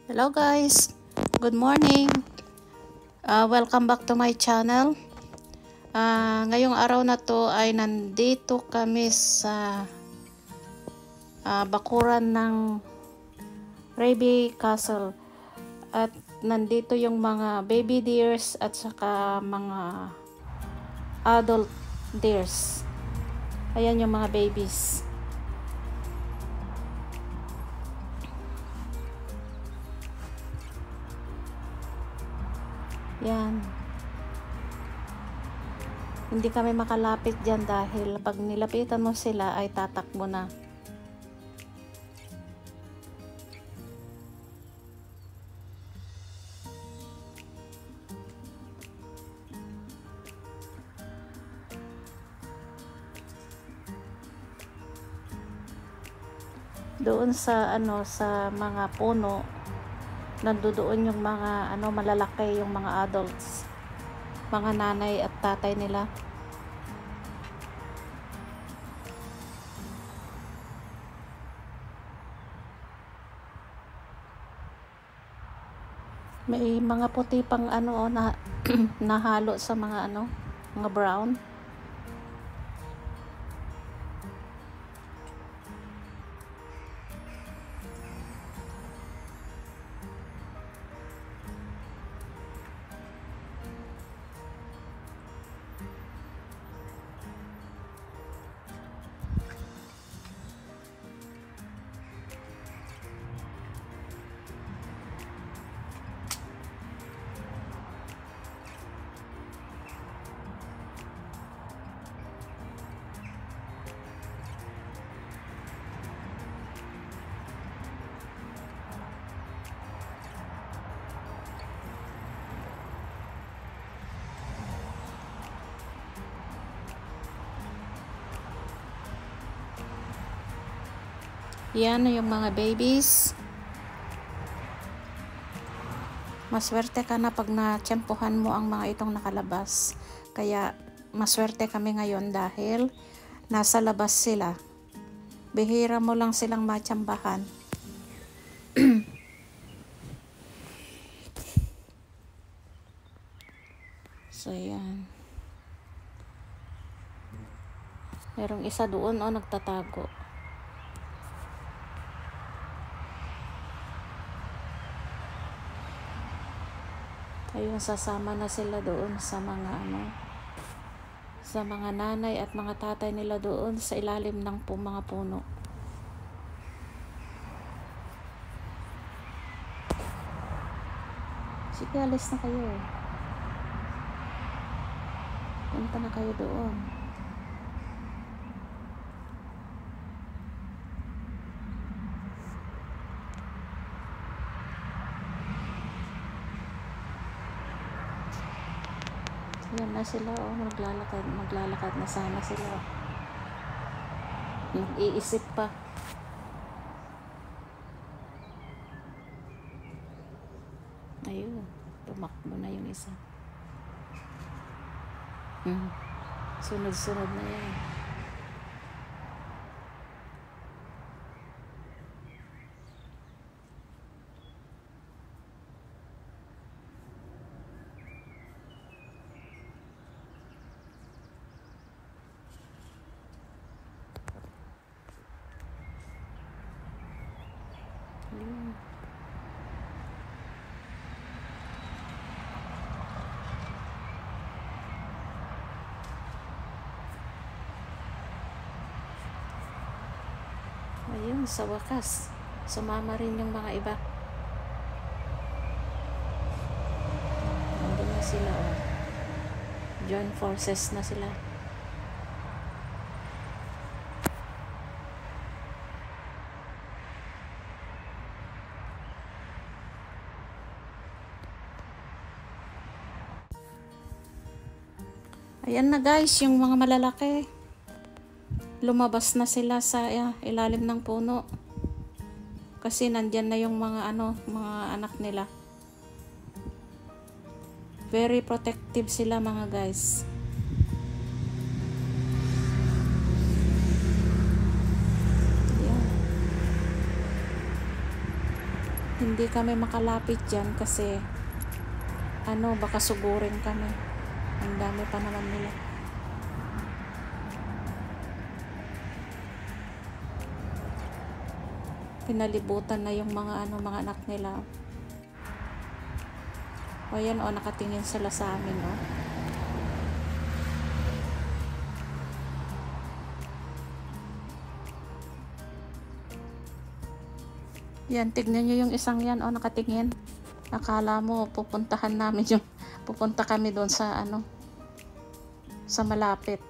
Hello guys, good morning. Welcome back to my channel. Ngayong araw na to ay nandito kami sa bakuran ng Raby Castle. At nandito yung mga baby deers at saka mga adult deers. Ayan yung mga babies. Yan. Hindi kami makalapit dyan dahil pag nilapitan mo sila ay tatakbo na. Doon sa sa mga puno, nandoon yung mga malalaki, yung mga adults, mga nanay at tatay nila. May mga puti pang na nahalo sa mga mga brown. Yan yung mga babies. Maswerte ka na pag natsyempohan mo ang mga itong nakalabas. Kaya maswerte kami ngayon dahil nasa labas sila. Bihira mo lang silang matsambahan. So yan. Merong isa doon nagtatago. Ayun, sasama na sila doon sa mga sa mga nanay at mga tatay nila doon sa ilalim ng mga puno. Sige, alis na kayo. Punta na kayo doon. Yan na sila, maglalakad na sana sila. Nag-iisip pa. Ayun, tumakbo na yung isa. Sunod-sunod na yan. Ayun, sa wakas sumama rin yung mga iba. Nandun na sila, join forces na sila. Ayan na guys, yung mga malalaki. Lumabas na sila sa ilalim ng puno. Kasi nandyan na yung mga mga anak nila. Very protective sila mga guys. Ayan. Hindi kami makalapit dyan kasi baka sugurin kami. Ang dami pa naman nila. Pinalibutan na yung mga mga anak nila. O yan, nakatingin sila sa amin, Yan, tignan nyo yung isang yan, nakatingin. Akala mo pupuntahan namin pupunta kami doon sa sa malapit.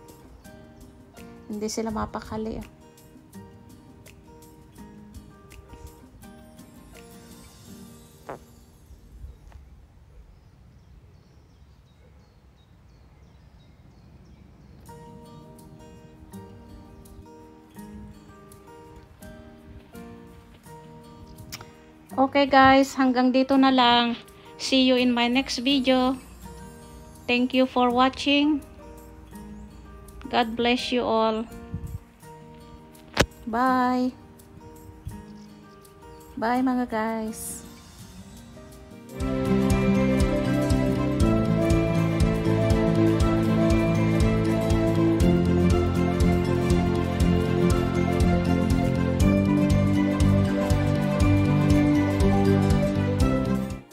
Hindi sila mapakali. Okay guys, hanggang dito na lang. See you in my next video. Thank you for watching. God bless you all. Bye. Bye mga guys.